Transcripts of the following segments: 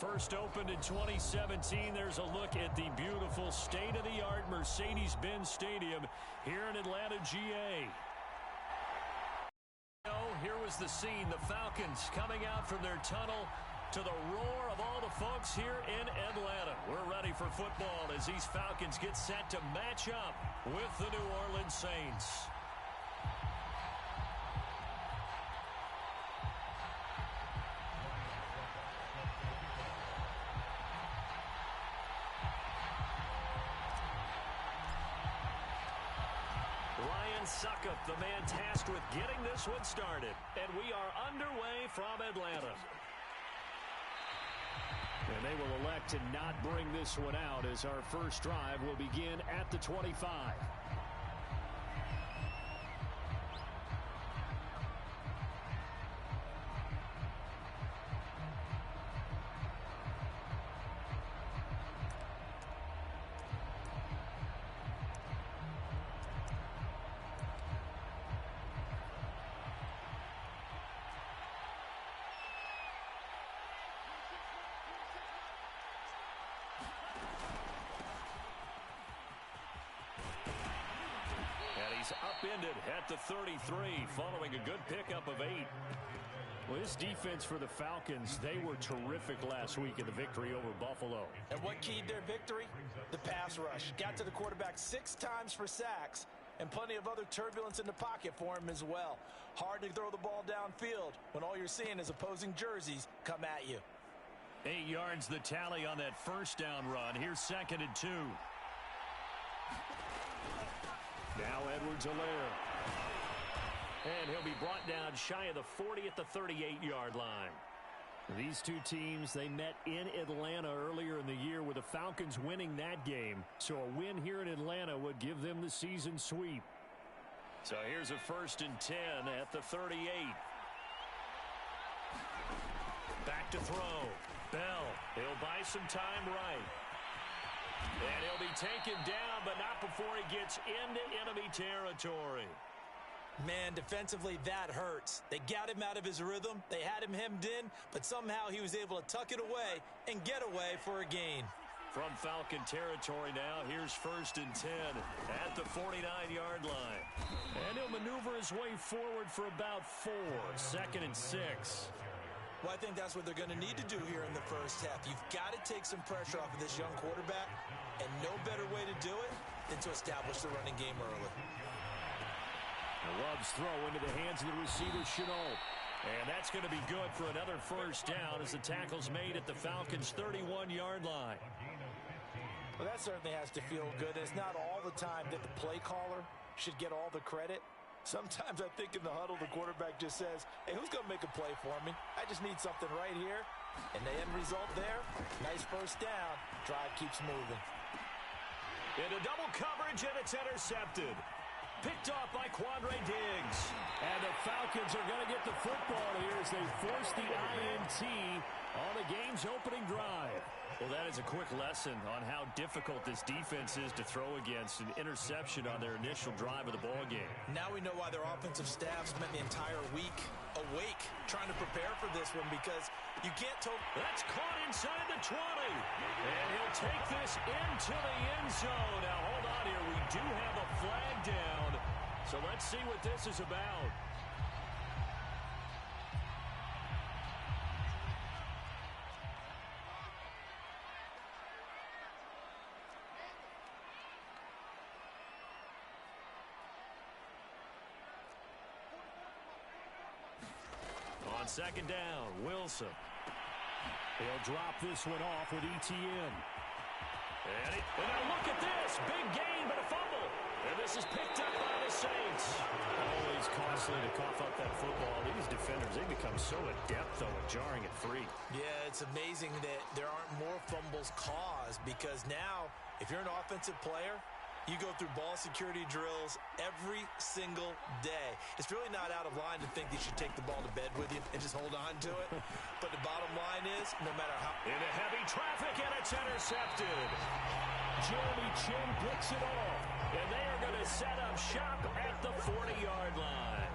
First opened in 2017. There's a look at the beautiful state-of-the-art Mercedes-Benz Stadium here in Atlanta, GA. Here was the scene. The Falcons coming out from their tunnel to the roar of all the folks here in Atlanta. We're ready for football as these Falcons get set to match up with the New Orleans Saints. Ryan Succop, the man tasked with getting this one started. And we are underway from Atlanta. And they will elect to not bring this one out as our first drive will begin at the 25. Upended at the 33 following a good pickup of 8. Well, this defense for the Falcons, they were terrific last week in the victory over Buffalo. And what keyed their victory? The pass rush. Got to the quarterback 6 times for sacks and plenty of other turbulence in the pocket for him as well. Hard to throw the ball downfield when all you're seeing is opposing jerseys come at you. 8 yards the tally on that first down run. Here's 2nd and 2. Now Edwards-Helaire. And he'll be brought down shy of the 40 at the 38-yard line. These two teams, they met in Atlanta earlier in the year with the Falcons winning that game. So a win here in Atlanta would give them the season sweep. So here's a 1st and 10 at the 38. Back to throw. Bell. He'll buy some time right. And he'll be taken down, but not before he gets into enemy territory. Man, defensively, that hurts. They got him out of his rhythm. They had him hemmed in, but somehow he was able to tuck it away and get away for a gain. From Falcon territory now, here's 1st and 10 at the 49-yard line. And he'll maneuver his way forward for about 4. 2nd and 6. Well, I think that's what they're going to need to do here in the first half. You've got to take some pressure off of this young quarterback, and no better way to do it than to establish the running game early. Love's throw into the hands of the receiver, Shenault. And that's going to be good for another first down as the tackle's made at the Falcons' 31-yard line. Well, that certainly has to feel good. It's not all the time that the play caller should get all the credit. Sometimes I think in the huddle, the quarterback just says, hey, who's going to make a play for me? I just need something right here. And the end result there, nice first down. Drive keeps moving. Into double coverage, and it's intercepted. Picked off by Quandre Diggs. And the Falcons are going to get the football here as they force the INT on the game's opening drive. Well, that is a quick lesson on how difficult this defense is to throw against. An interception on their initial drive of the ballgame. Now we know why their offensive staff spent the entire week awake trying to prepare for this one, because you can't tell. That's caught inside the 20. And he'll take this into the end zone. Now, hold on here. We do have a flag down. So let's see what this is about. On 2nd down, Wilson. He'll drop this one off with Etienne. And now look at this. Big gain, but a fumble. And this is picked up by the Saints. Always costly to cough up that football. These defenders, they become so adept, though, at jarring it free. Yeah, it's amazing that there aren't more fumbles caused, because now, if you're an offensive player, you go through ball security drills every single day. It's really not out of line to think that you should take the ball to bed with you and just hold on to it. But the bottom line is, no matter how... Into heavy traffic, and it's intercepted. Jeremy Chinn picks it off. And they are going to set up shop at the 40-yard line.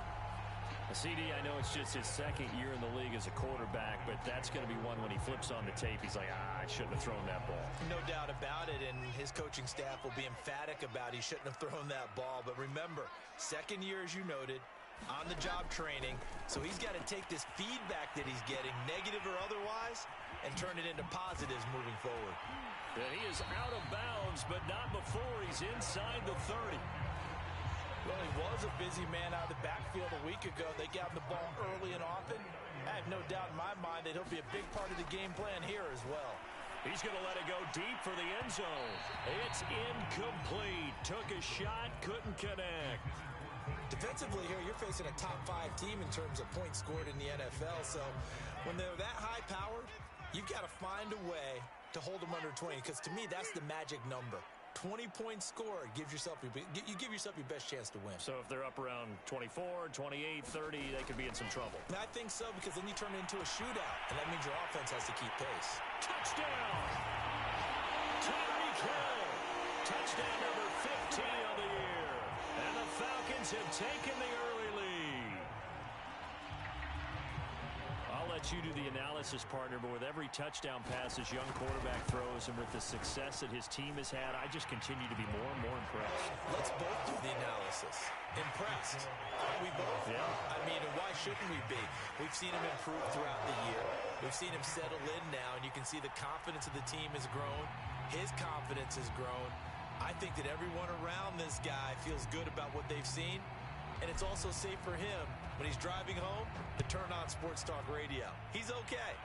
CD, I know it's just his second year in the league as a quarterback, but that's going to be one when he flips on the tape. He's like, I shouldn't have thrown that ball. No doubt about it, and his coaching staff will be emphatic about he shouldn't have thrown that ball. But remember, second year, as you noted, on-the-job training, so he's got to take this feedback that he's getting, negative or otherwise, and turn it into positives moving forward. And he is out of bounds, but not before he's inside the 30. Well, he was a busy man out of the backfield a week ago. They got him the ball early and often. I have no doubt in my mind that he'll be a big part of the game plan here as well. He's going to let it go deep for the end zone. It's incomplete. Took a shot, couldn't connect. Defensively here, you're facing a top-5 team in terms of points scored in the NFL. So when they're that high-powered, you've got to find a way to hold them under 20, because to me, that's the magic number. 20 points scored gives yourself you give yourself your best chance to win. So if they're up around 24, 28, 30, they could be in some trouble. And I think so, because then you turn it into a shootout, and that means your offense has to keep pace. Touchdown! Tyreek Hill! Touchdown number 15 of the year. And the Falcons have taken the early lead. I'll let you do the analysis, partner, but with every touchdown pass his young quarterback throws and with the success that his team has had, I just continue to be more and more impressed. Let's both do the analysis. Impressed. Aren't we both? Yeah. I mean, and why shouldn't we be? We've seen him improve throughout the year. We've seen him settle in now, and you can see the confidence of the team has grown. His confidence has grown. I think that everyone around this guy feels good about what they've seen, and it's also safe for him when he's driving home to turn on Sports Talk Radio. He's okay.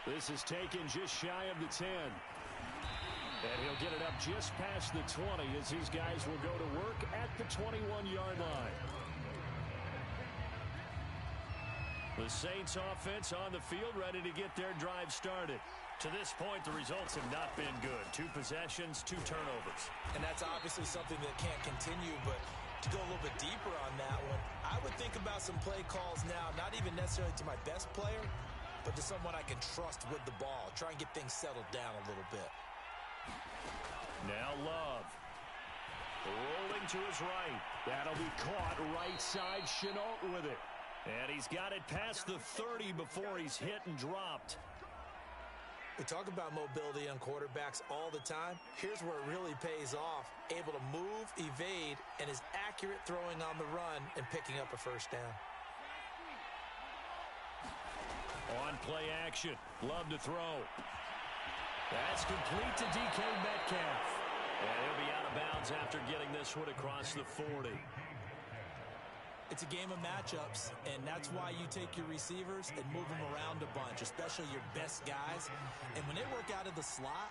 This is taken just shy of the 10. And he'll get it up just past the 20 as these guys will go to work at the 21-yard line. The Saints offense on the field ready to get their drive started. To this point, the results have not been good. 2 possessions, 2 turnovers. And that's obviously something that can't continue, but to go a little bit deeper on that one, I would think about some play calls now, not even necessarily to my best player, but to someone I can trust with the ball. Try and get things settled down a little bit. Now Love. Rolling to his right. That'll be caught right side. Shenault with it. And he's got it past the 30 before he's hit and dropped. We talk about mobility on quarterbacks all the time. Here's where it really pays off. Able to move, evade, and is accurate throwing on the run and picking up a first down. On play action. Love to throw. That's complete to DK Metcalf. And he'll be out of bounds after getting this one across the 40. It's a game of matchups, and that's why you take your receivers and move them around a bunch, especially your best guys. And when they work out of the slot,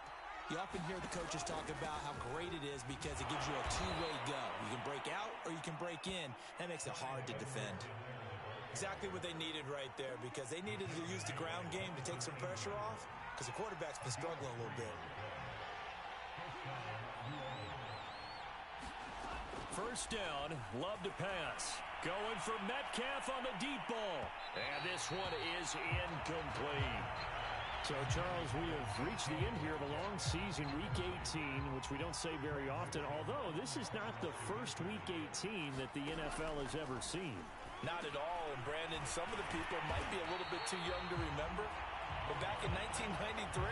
you often hear the coaches talk about how great it is because it gives you a two-way go. You can break out or you can break in. That makes it hard to defend. Exactly what they needed right there, because they needed to use the ground game to take some pressure off because the quarterback's been struggling a little bit. First down, Love to pass. Going for Metcalf on the deep ball. And this one is incomplete. So, Charles, we have reached the end here of a long season, Week 18, which we don't say very often, although this is not the first Week 18 that the NFL has ever seen. Not at all, and Brandon, some of the people might be a little bit too young to remember, but back in 1993,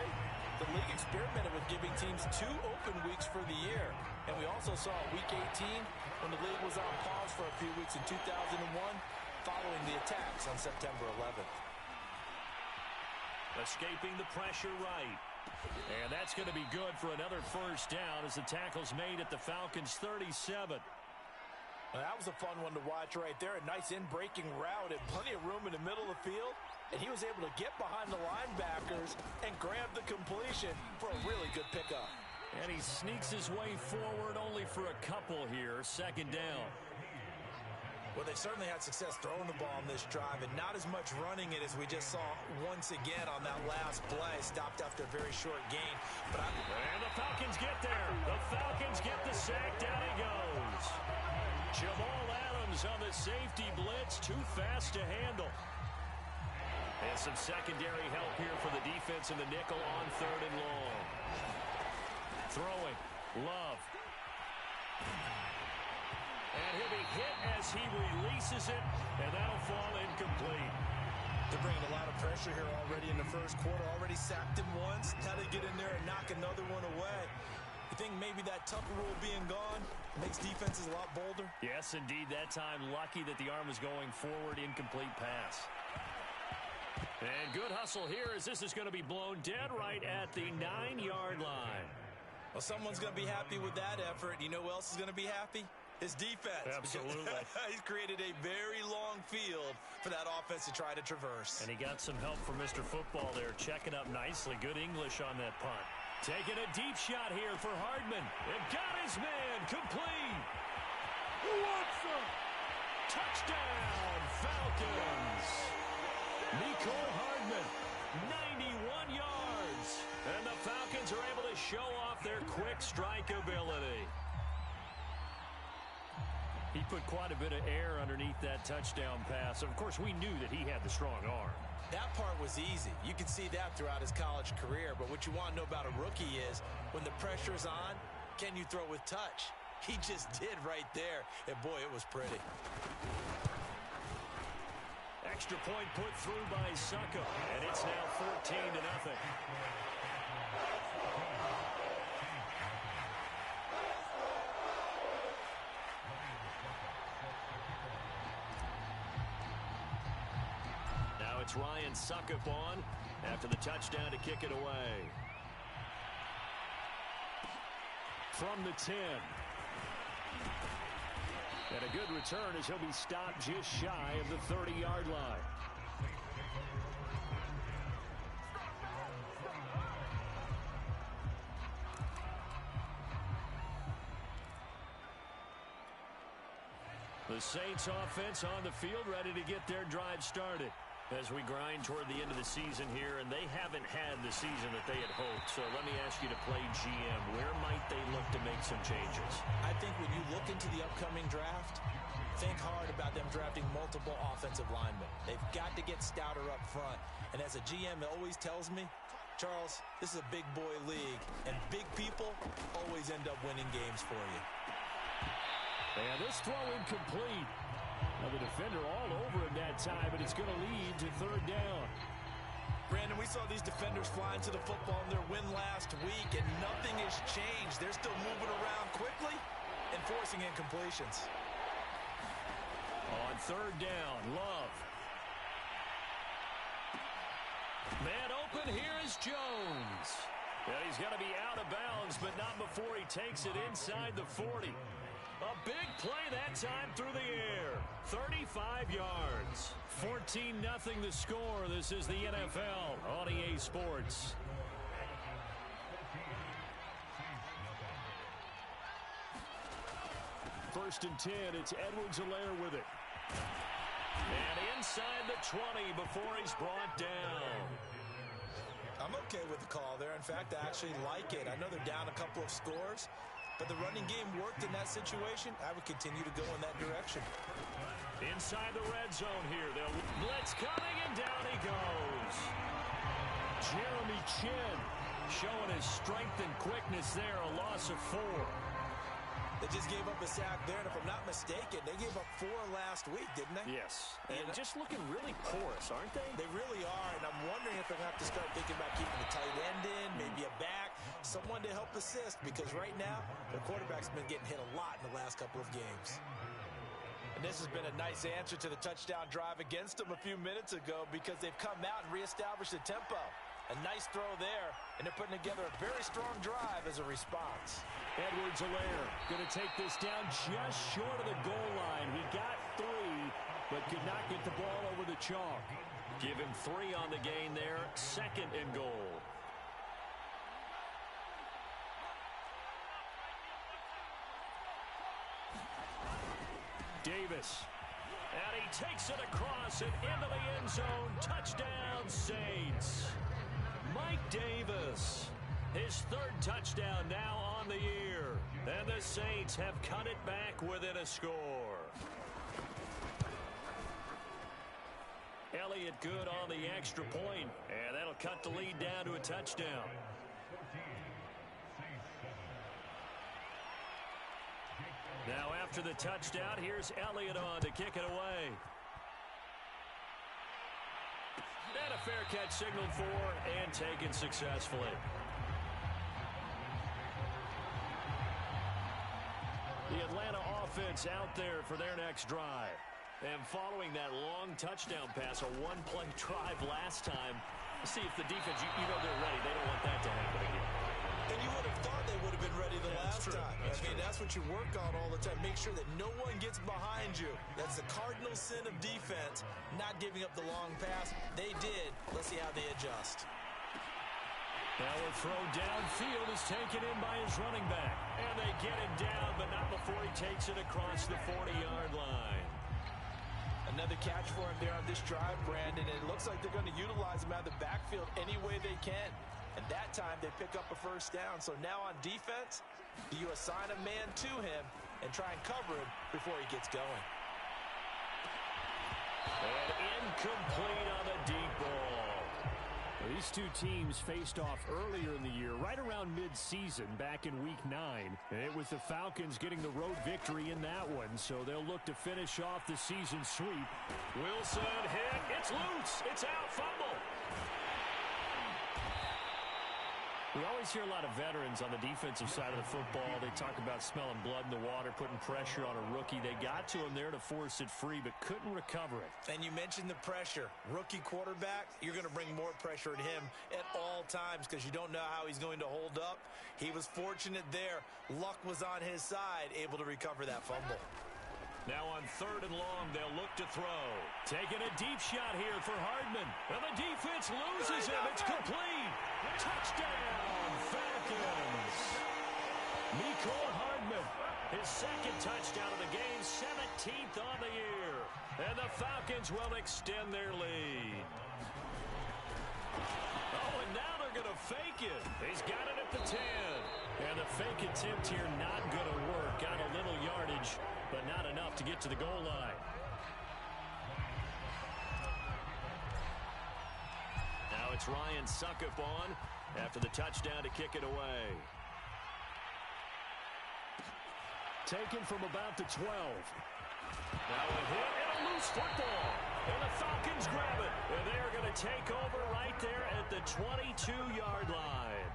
the league experimented with giving teams 2 open weeks for the year. And we also saw Week 18 when the league was on pause for a few weeks in 2001 following the attacks on September 11th. Escaping the pressure right. And that's going to be good for another first down as the tackle's made at the Falcons' 37. Now, that was a fun one to watch right there. A nice in-breaking route and plenty of room in the middle of the field. And he was able to get behind the linebackers and grab the completion for a really good pickup. And he sneaks his way forward only for a couple here. Second down. Well, they certainly had success throwing the ball on this drive and not as much running it as we just saw once again on that last play. Stopped after a very short gain. And the Falcons get there. The Falcons get the sack. Down he goes. Jamal Adams on the safety blitz. Too fast to handle. And some secondary help here for the defense in the nickel on 3rd and long. Throwing. Love. And he'll be hit as he releases it, and that'll fall incomplete. They're bringing a lot of pressure here already in the first quarter. Already sacked him once. Now they get in there and knock another one away. You think maybe that Tucker rule being gone makes defenses a lot bolder? Yes, indeed. That time, lucky that the arm was going forward. Incomplete pass. And good hustle here as this is going to be blown dead right at the 9-yard line. Well, someone's going to be happy with that effort. You know who else is going to be happy? His defense. Absolutely. He's created a very long field for that offense to try to traverse. And he got some help from Mr. Football there, checking up nicely. Good English on that punt. Taking a deep shot here for Hardman. And got his man complete. Who wants him? Touchdown, Falcons. Mecole Hardman, 91 yards. And the Falcons are able to show off their quick strike ability. He put quite a bit of air underneath that touchdown pass. Of course, we knew that he had the strong arm. That part was easy. You can see that throughout his college career. But what you want to know about a rookie is when the pressure's on, can you throw with touch? He just did right there. And, boy, it was pretty. Extra point put through by Succo. And it's now 14-0. It's Ryan Suckup on after the touchdown to kick it away. From the 10. And a good return as he'll be stopped just shy of the 30-yard line. The Saints offense on the field ready to get their drive started as we grind toward the end of the season here, and they haven't had the season that they had hoped. So let me ask you to play GM. Where might they look to make some changes? I think when you look into the upcoming draft, think hard about them drafting multiple offensive linemen. They've got to get stouter up front. And as a GM, it always tells me, Charles, this is a big boy league, and big people always end up winning games for you. And this throw incomplete. Now the defender all over him that time, but it's going to lead to third down. Brandon, we saw these defenders flying to the football in their win last week, and nothing has changed. They're still moving around quickly and forcing incompletions. On third down, Love. Man open, here is Jones. And he's going to be out of bounds, but not before he takes it inside the 40. A big play that time through the air. 35 yards. 14-0 the score. This is the NFL on EA Sports. First and 10, it's Edwards-Helaire with it. And inside the 20 before he's brought down. I'm okay with the call there. In fact, I actually like it. I know they're down a couple of scores, but the running game worked in that situation. I would continue to go in that direction. Inside the red zone here. They'll blitz coming, and down he goes. Jeremy Chinn showing his strength and quickness there. A loss of 4. They just gave up a sack there, and if I'm not mistaken, they gave up 4 last week, didn't they? Yes. And just looking really porous, aren't they? They really are, and I'm wondering if they're going to have to start thinking about keeping a tight end in, maybe a back, someone to help assist, because right now, their quarterback's been getting hit a lot in the last couple of games. And this has been a nice answer to the touchdown drive against them a few minutes ago, because they've come out and reestablished the tempo. A nice throw there, and they're putting together a very strong drive as a response. Edwards-Helaire going to take this down just short of the goal line. He got 3, but could not get the ball over the chalk. Give him 3 on the gain there. Second and goal. Davis. And he takes it across and into the end zone. Touchdown, Saints. Mike Davis, his 3rd touchdown now on the year. And the Saints have cut it back within a score. Elliott good on the extra point, and that'll cut the lead down to a touchdown. Now After the touchdown, here's Elliott on to kick it away. And a fair catch signaled for and taken successfully. The Atlanta offense out there for their next drive. And following that long touchdown pass, a one-play drive last time, see if the defense, you know they're ready. They don't want that to happen again. And you would have thought they would have been ready the last time. That's what you work on all the time. Make sure that no one gets behind you. That's the cardinal sin of defense, not giving up the long pass. They did. Let's see how they adjust. Now a throw downfield is taken in by his running back. And they get him down, but not before he takes it across the 40-yard line. Another catch for him there on this drive, Brandon. And it looks like they're going to utilize him out of the backfield any way they can. And that time they pick up a first down. So now on defense, do you assign a man to him and try and cover him before he gets going? And incomplete on the deep ball. These two teams faced off earlier in the year, right around mid-season, back in Week 9. And it was the Falcons getting the road victory in that one, so they'll look to finish off the season sweep. Wilson hit. It's loose. It's out. Fumble. We always hear a lot of veterans on the defensive side of the football. They talk about smelling blood in the water, putting pressure on a rookie. They got to him there to force it free, but couldn't recover it. And you mentioned the pressure. Rookie quarterback, you're going to bring more pressure at him at all times because you don't know how he's going to hold up. He was fortunate there. Luck was on his side, able to recover that fumble. Now on 3rd and long, they'll look to throw. Taking a deep shot here for Hardman. And the defense loses him. It's complete. Touchdown, Falcons. Mecole Hardman, his second touchdown of the game, 17th on the year. And the Falcons will extend their lead. Oh, and now they're going to fake it. He's got it at the 10. And the fake attempt here not going to work. Got a little yardage, but not enough to get to the goal line. Now it's Ryan Succop on after the touchdown to kick it away. Taken from about the 12. Now a hit and a loose football. And the Falcons grab it. And they're going to take over right there at the 22-yard line.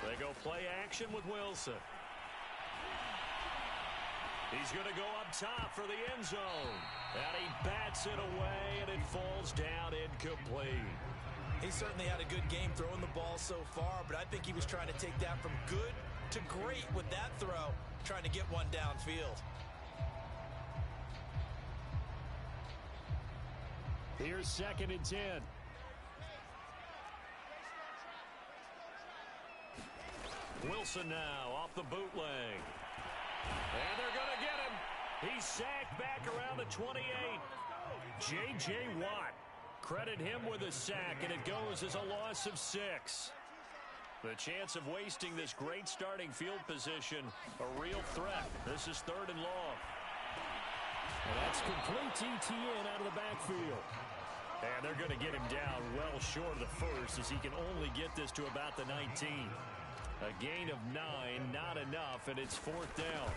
They go play action with Wilson. He's going to go up top for the end zone. And he bats it away, and it falls down incomplete. He certainly had a good game throwing the ball so far, but I think he was trying to take that from good to great with that throw, trying to get one downfield. Here's 2nd and 10. Wilson now off the bootleg. And they're going to get him. He's sacked back around the 28. J.J. Watt. Credit him with a sack, and it goes as a loss of 6. The chance of wasting this great starting field position, a real threat. This is 3rd and long. And that's complete ETN out of the backfield. And they're going to get him down well short of the first as he can only get this to about the 19. A gain of 9, not enough, and it's 4th down.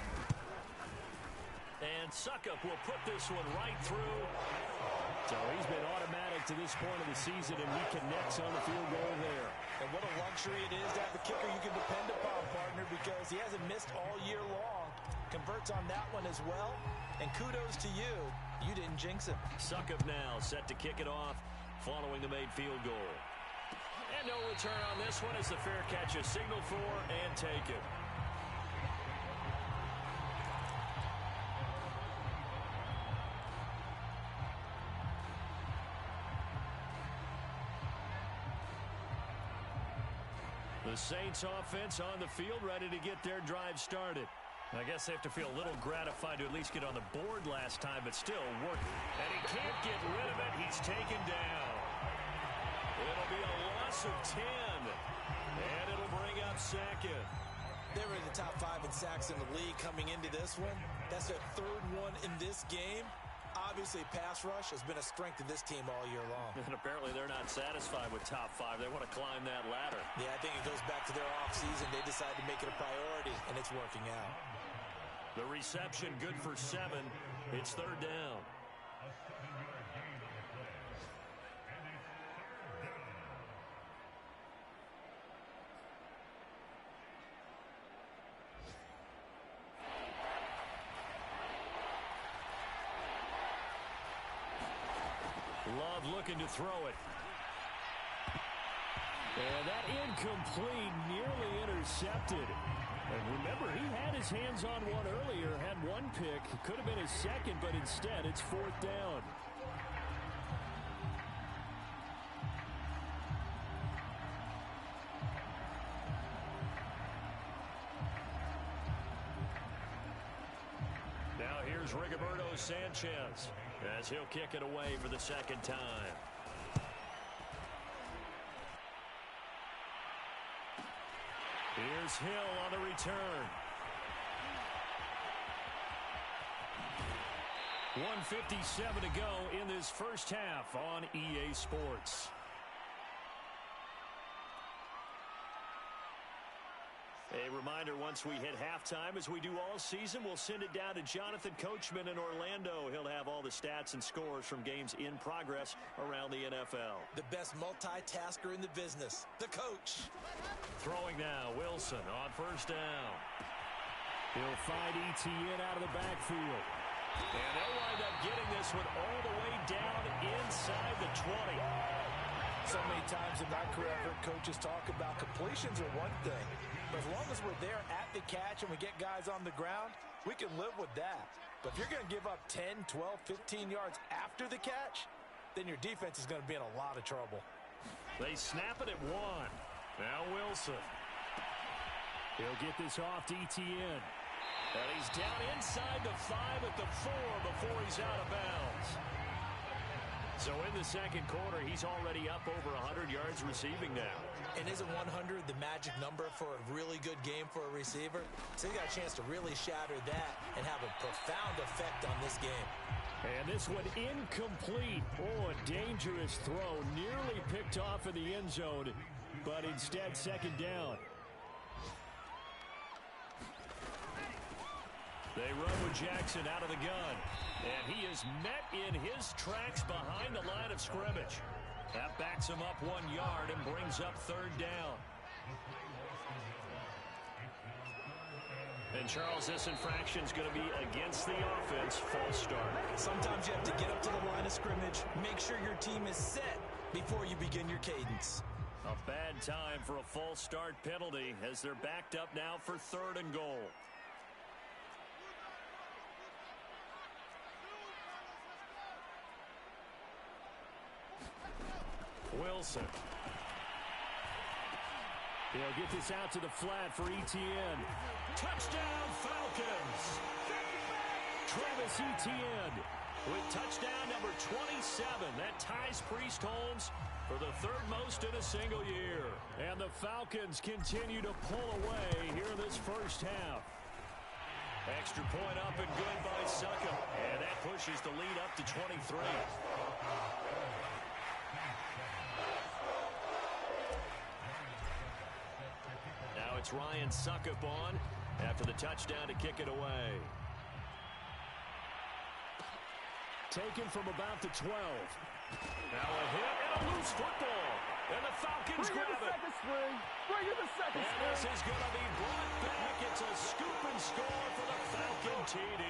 And Succop will put this one right through. So he's been automatic to this point of the season, and he connects on the field goal there. And what a luxury it is to have the kicker you can depend upon, partner, because he hasn't missed all year long. Converts on that one as well. And kudos to you. You didn't jinx him. Succop now set to kick it off following the made field goal. And no return on this one as the fair catch is signaled for and taken. The Saints offense on the field, ready to get their drive started. I guess they have to feel a little gratified to at least get on the board last time, but still working. And he can't get rid of it. He's taken down. It'll be a loss of 10. And it'll bring up 2nd. They were in the top 5 in sacks in the league coming into this one. That's their 3rd one in this game. obviously, pass rush has been a strength of this team all year long. And apparently they're not satisfied with top 5. They want to climb that ladder. Yeah, I think it goes back to their offseason. They decided to make it a priority, and it's working out. The reception good for 7. It's third down. Love looking to throw it. And that incomplete, nearly intercepted. And remember, he had his hands on one earlier, had one pick. Could have been his second, but instead it's fourth down. Now here's Rigoberto Sanchez as he'll kick it away for the second time. Here's Hill on the return. 1:57 to go in this first half on EA Sports. A reminder, once we hit halftime, as we do all season, we'll send it down to Jonathan Coachman in Orlando. He'll have all the stats and scores from games in progress around the NFL. The best multitasker in the business, the coach. Throwing now, Wilson on first down. He'll find Etienne out of the backfield. And they'll wind up getting this one all the way down inside the 20. So many times in my career, I've heard coaches talk about completions are one thing. But as long as we're there at the catch and we get guys on the ground, we can live with that. But if you're going to give up 10, 12, 15 yards after the catch, then your defense is going to be in a lot of trouble. They snap it at 1. Now Wilson. He'll get this off to Etienne. And he's down inside the 5 at the 4 before he's out of bounds. So in the second quarter, he's already up over 100 yards receiving now. And isn't 100 the magic number for a really good game for a receiver? So he got a chance to really shatter that and have a profound effect on this game. And this one incomplete. Oh, a dangerous throw. Nearly picked off in the end zone, but instead second down. They run with Jackson out of the gun. And he is met in his tracks behind the line of scrimmage. That backs him up 1 yard and brings up third down. And Charles, this infraction is going to be against the offense. False start. Sometimes you have to get up to the line of scrimmage, make sure your team is set before you begin your cadence. A bad time for a false start penalty as they're backed up now for 3rd and goal. Wilson. He'll get this out to the flat for Etienne. Touchdown Falcons! Travis Etienne with touchdown number 27. That ties Priest Holmes for the 3rd most in a single year. And the Falcons continue to pull away here in this first half. Extra point up and good by Succop. And that pushes the lead up to 23. It's Ryan Succop on after the touchdown to kick it away. Taken from about the 12. Now a hit and a loose football. And the Falcons grab it. Bring in the second and this is going to be brought back. It's a scoop and score for the Falcon TD.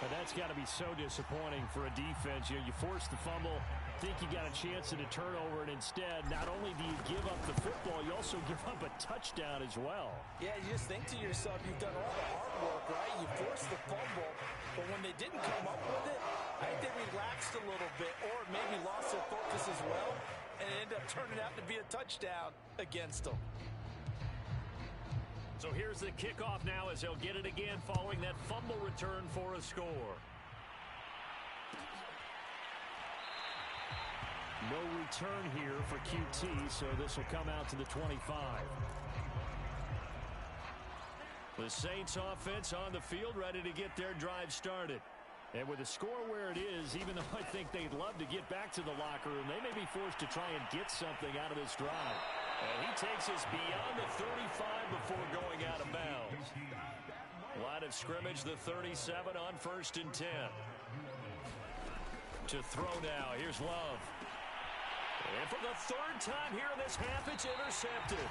And that's got to be so disappointing for a defense. You force the fumble, think you got a chance at a turnover, and instead, not only do you give up the football, you also give up a touchdown as well. Yeah, you just think to yourself, you've done all the hard work, right? You forced the fumble, but when they didn't come up with it, I think they relaxed a little bit, or maybe lost their focus as well, and it ended up turning out to be a touchdown against them. So here's the kickoff now as they'll get it again following that fumble return for a score. No return here for QT, so this will come out to the 25. The The Saints offense on the field ready to get their drive started. And with the score where it is, even though I think they'd love to get back to the locker room, they may be forced to try and get something out of this drive. And he takes us beyond the 35 before going out of bounds. Line of scrimmage, the 37 on 1st and 10. To throw now, here's Love. And for the 3rd time here in this half, it's intercepted.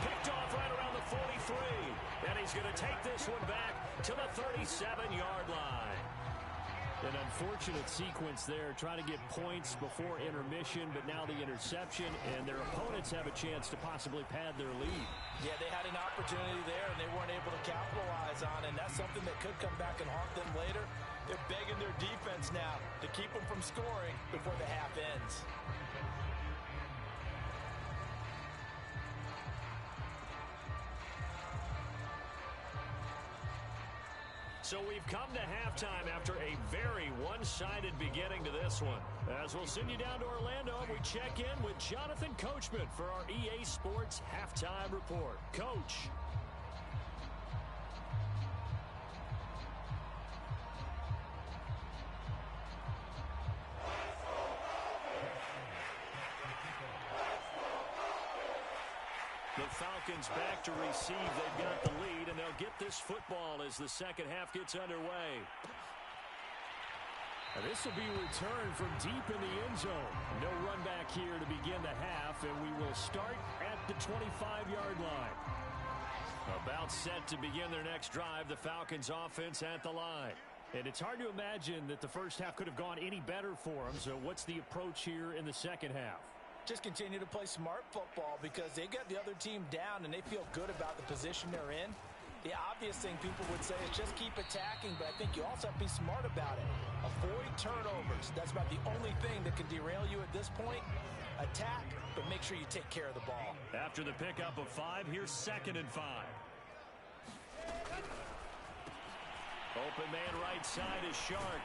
Picked off right around the 43. And he's going to take this one back to the 37-yard line. An unfortunate sequence there, trying to get points before intermission, but now the interception, and their opponents have a chance to possibly pad their lead. Yeah, they had an opportunity there, and they weren't able to capitalize on it, and that's something that could come back and haunt them later. They're begging their defense now to keep them from scoring before the half ends. So we've come to halftime after a very one-sided beginning to this one. As we'll send you down to Orlando, we check in with Jonathan Coachman for our EA Sports Halftime Report. Coach. The Falcons back to receive. They've got the lead, and they'll get this football as the second half gets underway. And this will be returned from deep in the end zone. No run back here to begin the half, and we will start at the 25-yard line. About set to begin their next drive, the Falcons offense at the line. And it's hard to imagine that the first half could have gone any better for them. So what's the approach here in the second half? Just continue to play smart football because they got the other team down and they feel good about the position they're in. The obvious thing people would say is just keep attacking, but I think you also have to be smart about it. Avoid turnovers. That's about the only thing that can derail you at this point. Attack, but make sure you take care of the ball. After the pickup of 5, here's 2nd and 5. Open man right side is Shark.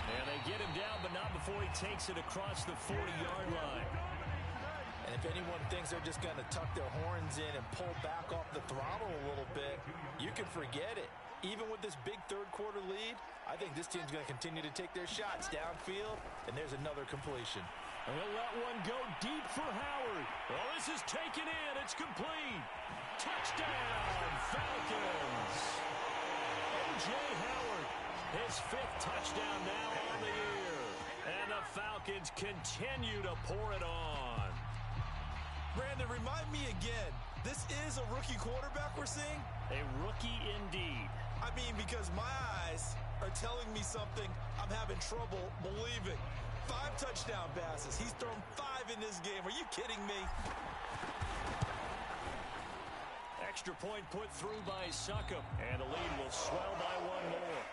And they get him down, but not before he takes it across the 40-yard line. And if anyone thinks they're just going to tuck their horns in and pull back off the throttle a little bit, you can forget it. Even with this big third-quarter lead, I think this team's going to continue to take their shots downfield, and there's another completion. And he'll let one go deep for Howard. Well, this is taken in. It's complete. Touchdown, Falcons. O.J. Howard. His 5th touchdown now on the year. And the Falcons continue to pour it on. Brandon, remind me again, this is a rookie quarterback we're seeing? A rookie indeed. I mean, because my eyes are telling me something I'm having trouble believing. 5 touchdown passes. He's thrown 5 in this game. Are you kidding me? Extra point put through by Succop. And the lead will swell by 1 more.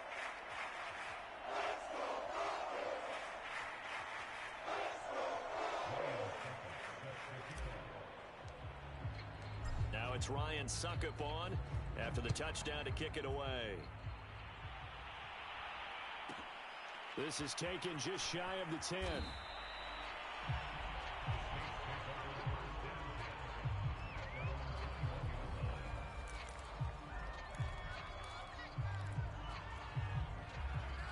Now it's Ryan Succop on after the touchdown to kick it away. This is taken just shy of the 10.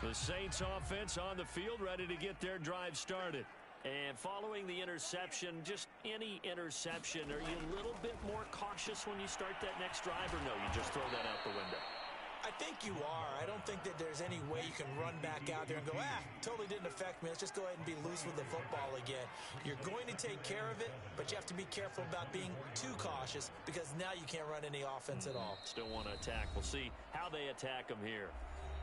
The Saints offense on the field ready to get their drive started. And following the interception, just any interception, are you a little bit more cautious when you start that next drive, or no, you just throw that out the window? I think you are. I don't think that there's any way you can run back out there and go, totally didn't affect me. Let's just go ahead and be loose with the football again. You're going to take care of it, but you have to be careful about being too cautious because now you can't run any offense at all. Still want to attack. We'll see how they attack them here.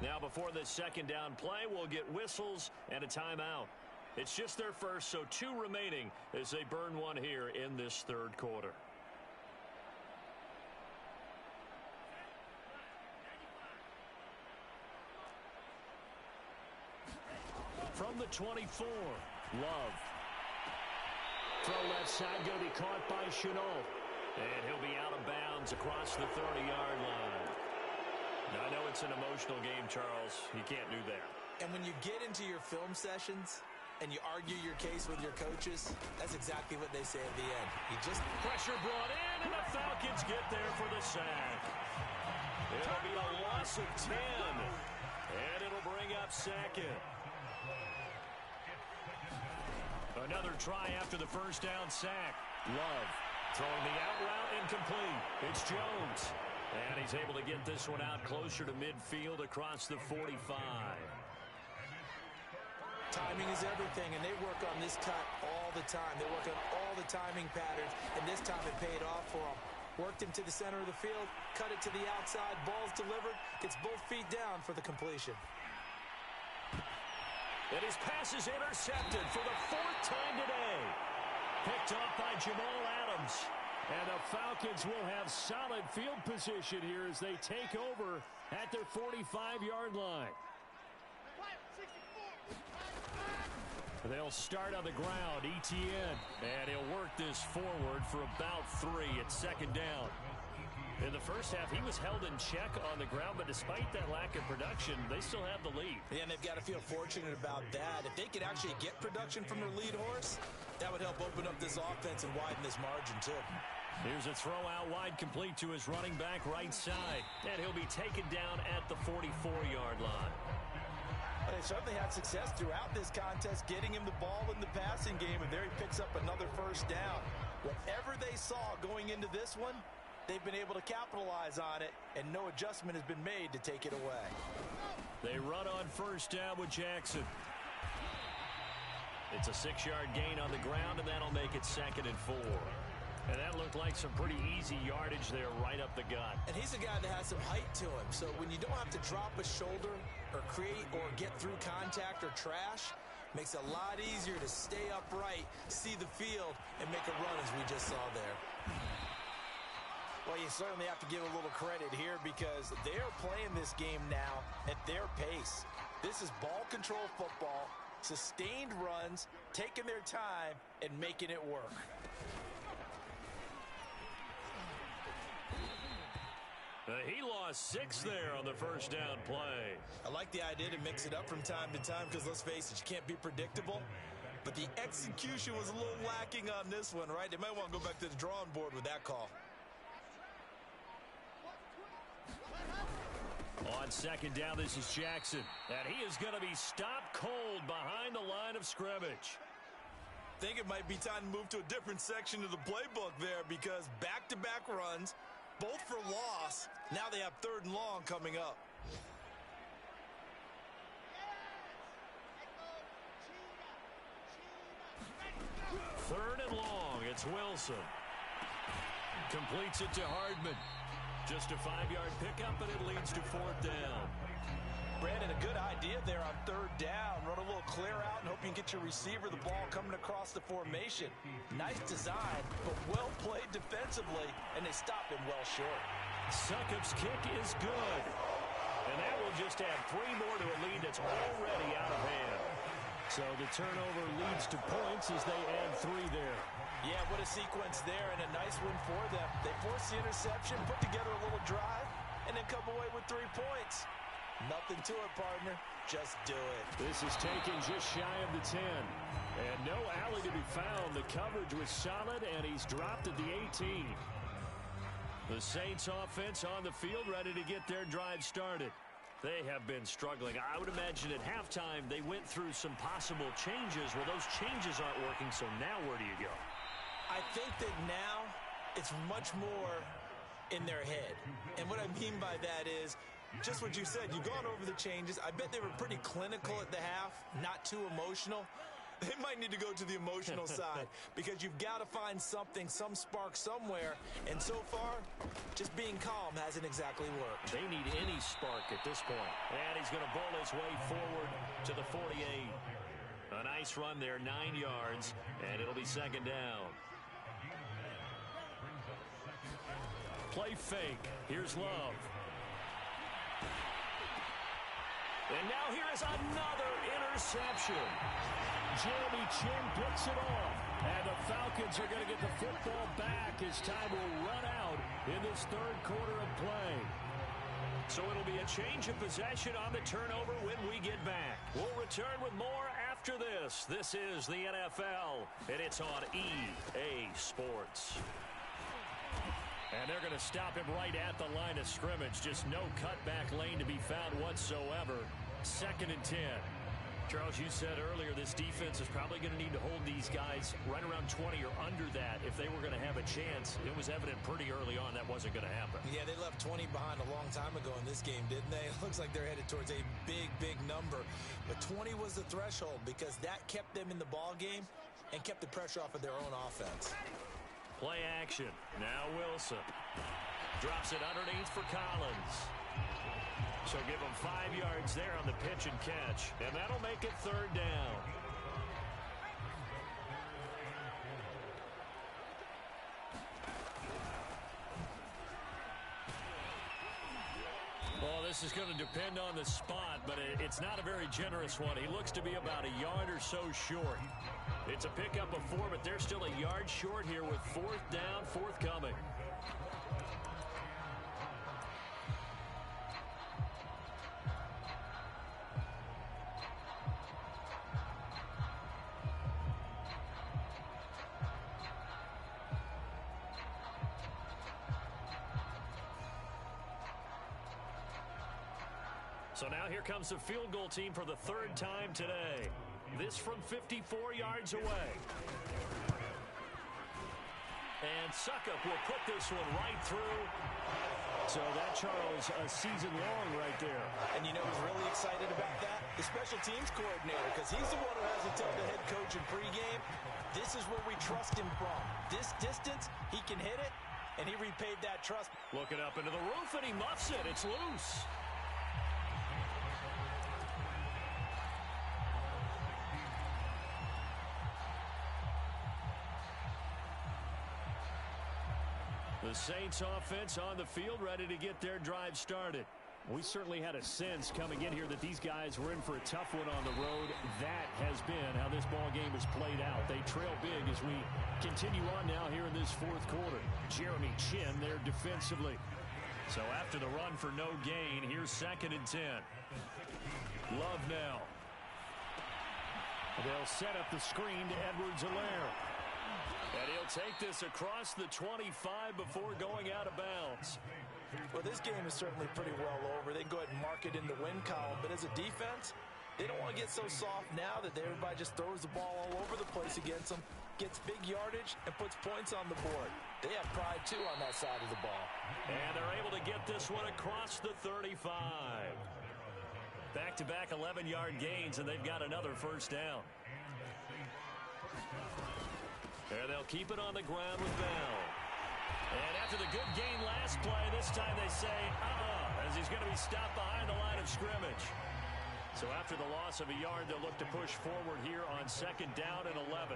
Now before this second down play, we'll get whistles and a timeout. It's just their first, so 2 remaining as they burn one here in this third quarter. From the 24, Love. Throw left side, going to be caught by Shenault. And he'll be out of bounds across the 30-yard line. Now, I know it's an emotional game, Charles. You can't do that. And when you get into your film sessions and you argue your case with your coaches, that's exactly what they say at the end. You just pressure brought in, and the Falcons get there for the sack. It'll be a loss of 10. And it'll bring up second. Another try after the first down sack. Love throwing the out route incomplete. It's Jones. And he's able to get this one out closer to midfield across the 45. Timing is everything, and they work on this cut all the time. They work on all the timing patterns, and this time it paid off for them. Worked him to the center of the field, cut it to the outside, ball's delivered, gets both feet down for the completion. And his pass is intercepted for the 4th time today. Picked off by Jamal Adams. And the Falcons will have solid field position here as they take over at their 45-yard line. They'll start on the ground, Etienne. And he'll work this forward for about 3 at second down. In the first half, he was held in check on the ground, but despite that lack of production, they still have the lead. Yeah, and they've got to feel fortunate about that. If they could actually get production from their lead horse, that would help open up this offense and widen this margin, too. Here's a throw out wide complete to his running back right side. And he'll be taken down at the 44-yard line. They certainly had success throughout this contest, getting him the ball in the passing game, and there he picks up another first down. Whatever they saw going into this one, they've been able to capitalize on it, and no adjustment has been made to take it away. They run on first down with Jackson. It's a 6-yard gain on the ground, and that'll make it 2nd and 4. And that looked like some pretty easy yardage there right up the gut. And he's a guy that has some height to him. So when you don't have to drop a shoulder or create or get through contact or trash, makes it a lot easier to stay upright, see the field, and make a run as we just saw there. Well, you certainly have to give a little credit here because they're playing this game now at their pace. This is ball control football, sustained runs, taking their time, and making it work. He lost 6 there on the first down play. I like the idea to mix it up from time to time because, let's face it, you can't be predictable. But the execution was a little lacking on this one, right? They might want to go back to the drawing board with that call. On second down, this is Jackson. And he is going to be stopped cold behind the line of scrimmage. I think it might be time to move to a different section of the playbook there because back-to-back runs, both for loss. Now they have 3rd and long coming up. 3rd and long. It's Wilson. Completes it to Hardman. Just a 5-yard pickup, and it leads to 4th down. Brandon, a good idea there on 3rd down. Run a little clear out and hope you can get your receiver the ball coming across the formation. Nice design, but well played defensively, and they stopped him well short. Succop's kick is good. And that will just add 3 more to a lead that's already out of hand. So the turnover leads to points as they add 3 there. Yeah, what a sequence there, and a nice win for them. They force the interception, put together a little drive, and then come away with 3 points. Nothing to it, partner. Just do it. This is taken just shy of the 10. And no alley to be found. The coverage was solid, and he's dropped at the 18. The Saints offense on the field ready to get their drive started. They have been struggling. I would imagine at halftime they went through some possible changes. Well, those changes aren't working, so now where do you go? I think that now it's much more in their head. And what I mean by that is just what you said. You've gone over the changes. I bet they were pretty clinical at the half, not too emotional. They might need to go to the emotional side because you've got to find something, some spark somewhere. And so far, just being calm hasn't exactly worked. They need any spark at this point. And he's going to bowl his way forward to the 48. A nice run there, 9 yards, and it'll be 2nd down. Play fake. Here's Love. And now here is another interception. Jeremy Chinn picks it off. And the Falcons are going to get the football back as time will run out in this 3rd quarter of play. So it'll be a change of possession on the turnover when we get back. We'll return with more after this. This is the NFL, and it's on EA Sports. And And they're going to stop him right at the line of scrimmage. Just no cutback lane to be found whatsoever. 2nd and 10. Charles, you said earlier this defense is probably going to need to hold these guys right around 20 or under that if they were going to have a chance. It was evident pretty early on that wasn't going to happen. Yeah, they left 20 behind a long time ago in this game, didn't they? It looks like they're headed towards a big, big number. But 20 was the threshold because that kept them in the ball game and kept the pressure off of their own offense. Play action. Now Wilson. Drops it underneath for Collins. So give him 5 yards there on the pitch and catch. And that'll make it 3rd down. Well, this is going to depend on the spot, but it's not a very generous one. He looks to be about a yard or so short. It's a pickup of 4, but they're still a yard short here with 4th down forthcoming. So now here comes the field goal team for the 3rd time today. This from 54 yards away. And Succop will put this one right through. So that, Charles, a season long right there. And you know who's really excited about that? The special teams coordinator, because he's the one who has to tell the head coach in pregame, this is where we trust him from. This distance, he can hit it, and he repaid that trust. Looking up into the roof, and he muffs it. It's loose. The Saints offense on the field, ready to get their drive started. We certainly had a sense coming in here that these guys were in for a tough one on the road. That has been how this ball game has played out. They trail big as we continue on now here in this 4th quarter. Jeremy Chinn there defensively. So after the run for no gain, here's 2nd and 10. Love now. They'll set up the screen to Edwards-Helaire. And he'll take this across the 25 before going out of bounds. Well, this game is certainly pretty well over. They can go ahead and mark it in the win column. But as a defense, they don't want to get so soft now that everybody just throws the ball all over the place against them, gets big yardage, and puts points on the board. They have pride, too, on that side of the ball. And they're able to get this one across the 35. Back-to-back 11-yard gains, and they've got another 1st down. And they'll keep it on the ground with Bell. And after the good gain last play, this time they say, as he's going to be stopped behind the line of scrimmage. So after the loss of a yard, they'll look to push forward here on 2nd down and 11.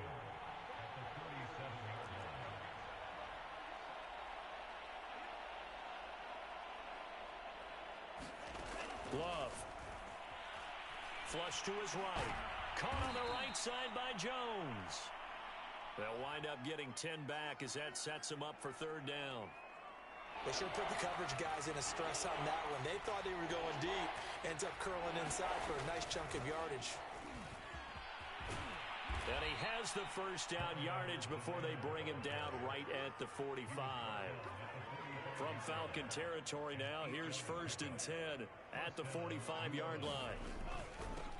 Love. Flush to his right. Caught on the right side by Jones. They'll wind up getting 10 back as that sets them up for 3rd down. They should put the coverage guys in a stress on that one. They thought they were going deep. Ends up curling inside for a nice chunk of yardage. And he has the 1st down yardage before they bring him down right at the 45. From Falcon territory now, here's 1st and 10 at the 45-yard line.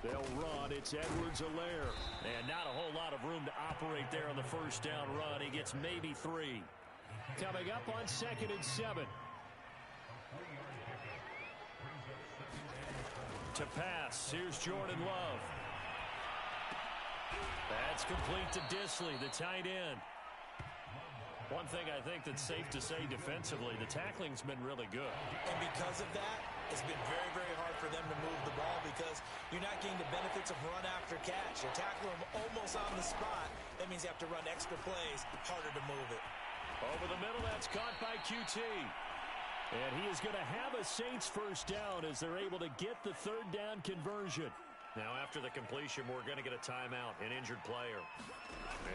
They'll run. It's Edwards-Helaire. And not a whole lot of room to operate there on the 1st down run. He gets maybe 3. Coming up on 2nd and 7. To pass. Here's Jordan Love. That's complete to Dissly, the tight end. One thing I think that's safe to say defensively, the tackling's been really good. And because of that, it's been very, very hard for them to move the ball because you're not getting the benefits of run after catch. You're tackling them almost on the spot. That means you have to run extra plays, harder to move it. Over the middle, that's caught by QT. And he is going to have a Saints 1st down as they're able to get the 3rd down conversion. Now, after the completion, we're going to get a timeout, an injured player.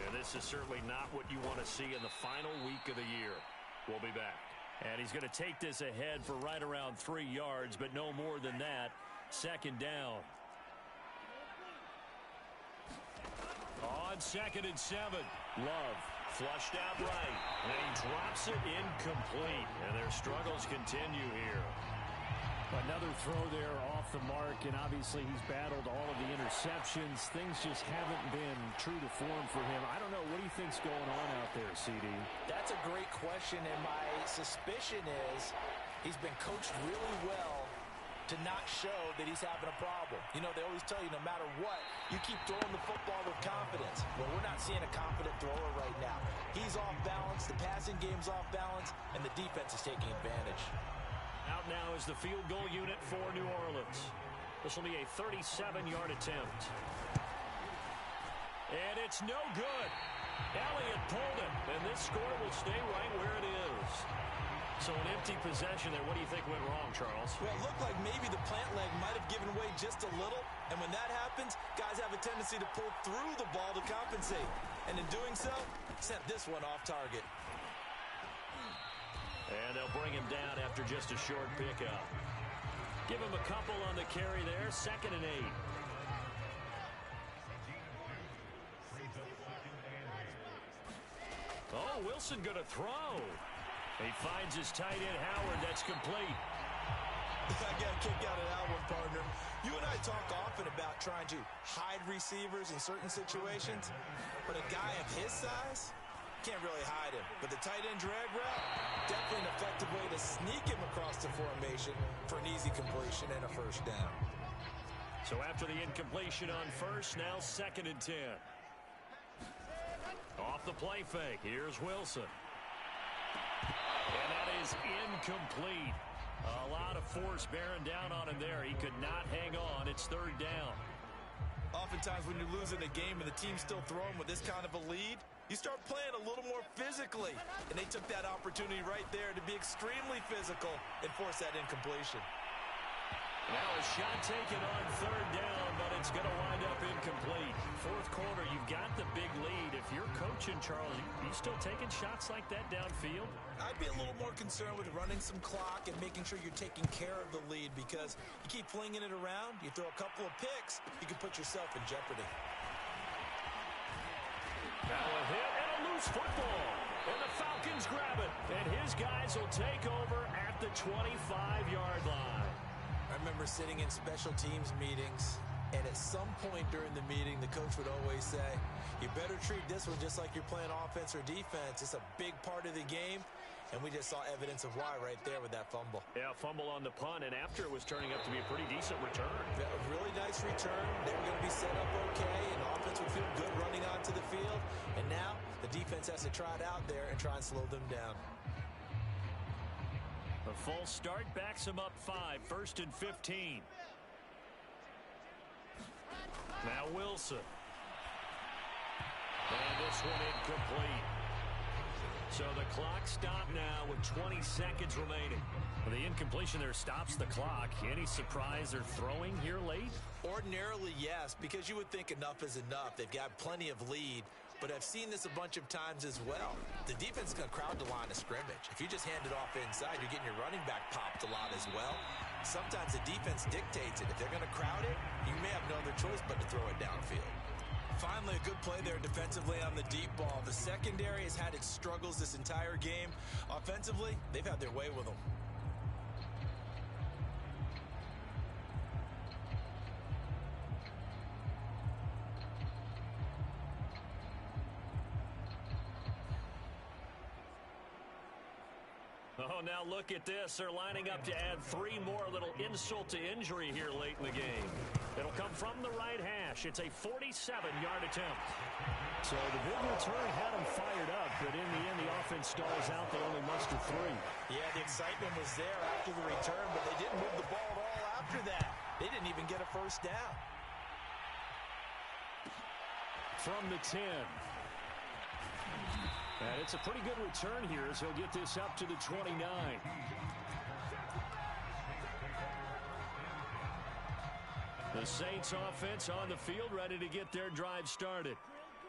And this is certainly not what you want to see in the final week of the year. We'll be back. And he's going to take this ahead for right around 3 yards, but no more than that. 2nd down. On 2nd and 7, Love. Flushed out right. And he drops it incomplete. And their struggles continue here. Another throw there off the mark, and obviously he's battled all of the interceptions. Things just haven't been true to form for him. I don't know. What do you think's going on out there, CD? That's a great question, and my suspicion is he's been coached really well to not show that he's having a problem. You know, they always tell you no matter what, you keep throwing the football with confidence. Well, we're not seeing a confident thrower right now. He's off balance, the passing game's off balance, and the defense is taking advantage. Out now is the field goal unit for New Orleans. This will be a 37-yard attempt. And it's no good. Elliott pulled it, and this score will stay right where it is. So an empty possession there. What do you think went wrong, Charles? Well, it looked like maybe the plant leg might have given way just a little, and when that happens, guys have a tendency to pull through the ball to compensate. And in doing so, sent this one off target. And they'll bring him down after just a short pickup. Give him a couple on the carry there. 2nd and 8. Oh, Wilson going to throw. He finds his tight end, Howard. That's complete. I got a kick out of that one, partner. You and I talk often about trying to hide receivers in certain situations, but a guy of his size can't really hide him. But the tight end drag route, definitely an effective way to sneak him across the formation for an easy completion and a first down. So after the incompletion on first, now 2nd and 10. Off the play fake, here's Wilson. And that is incomplete. A lot of force bearing down on him there. He could not hang on. It's 3rd down. Oftentimes when you're losing a game and the team's still throwing with this kind of a lead, you start playing a little more physically. And they took that opportunity right there to be extremely physical and force that incompletion. Now a shot taken on 3rd down, but it's going to wind up incomplete. 4th quarter, you've got the big lead. If you're coaching, Charles, you still taking shots like that downfield? I'd be a little more concerned with running some clock and making sure you're taking care of the lead, because you keep flinging it around, you throw a couple of picks, you can put yourself in jeopardy. Now a hit and a loose football. And the Falcons grab it. And his guys will take over at the 25-yard line. I remember sitting in special teams meetings, and at some point during the meeting, the coach would always say, you better treat this one just like you're playing offense or defense. It's a big part of the game, and we just saw evidence of why right there with that fumble. Yeah, fumble on the punt, and after it was turning up to be a pretty decent return. Yeah, a really nice return. They were going to be set up okay, and offense would feel good running onto the field. And now the defense has to try it out there and try and slow them down. A false start backs him up 5, 1st and 15. Now Wilson. And this one incomplete. So the clock stopped now with 20 seconds remaining. The incompletion there stops the clock. Any surprise they're throwing here late? Ordinarily, yes, because you would think enough is enough. They've got plenty of lead. But I've seen this a bunch of times as well. The defense is going to crowd the line of scrimmage. If you just hand it off inside, you're getting your running back popped a lot as well. Sometimes the defense dictates it. If they're going to crowd it, you may have no other choice but to throw it downfield. Finally, a good play there defensively on the deep ball. The secondary has had its struggles this entire game. Offensively, they've had their way with them. Oh, now look at this. They're lining up to add 3 more, a little insult to injury here late in the game. It'll come from the right hash. It's a 47-yard attempt. So the big return had them fired up, but in the end, the offense stalls out. They only muster 3. Yeah, the excitement was there after the return, but they didn't move the ball at all after that. They didn't even get a first down. From the 10. And it's a pretty good return here as he'll get this up to the 29. The Saints offense on the field ready to get their drive started.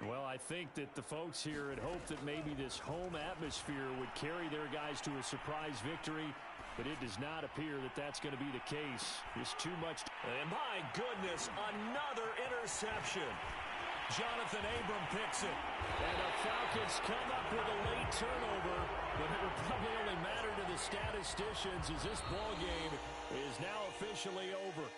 Well, I think that the folks here had hoped that maybe this home atmosphere would carry their guys to a surprise victory, but it does not appear that that's going to be the case. There's too much. And my goodness, another interception. Jonathan Abram picks it. And the Falcons come up with a late turnover, but it will probably only matter to the statisticians as this ball game is now officially over.